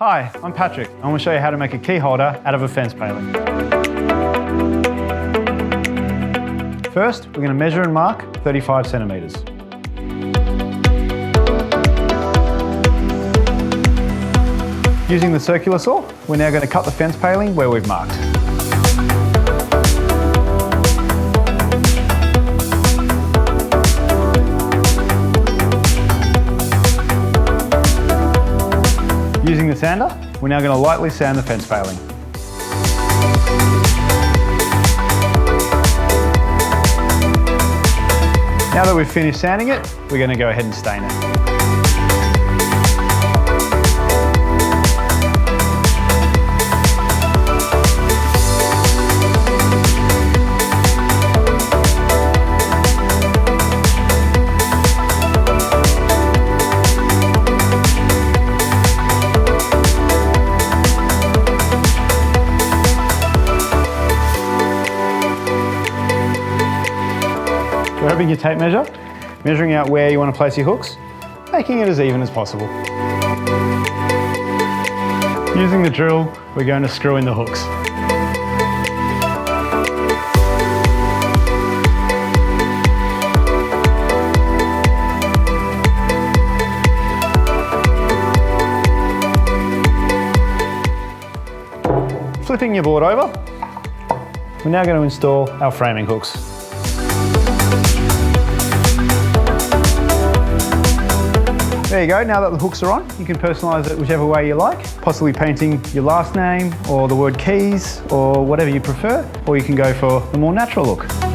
Hi, I'm Patrick. I'm going to show you how to make a key holder out of a fence paling. First, we're going to measure and mark 35 centimetres. Using the circular saw, we're now going to cut the fence paling where we've marked. Using the sander, we're now going to lightly sand the fence paling. Now that we've finished sanding it, we're going to go ahead and stain it. Grabbing your tape measure, measuring out where you want to place your hooks, making it as even as possible. Using the drill, we're going to screw in the hooks. Flipping your board over, we're now going to install our framing hooks. There you go, now that the hooks are on, you can personalise it whichever way you like, possibly painting your last name or the word keys or whatever you prefer, or you can go for the more natural look.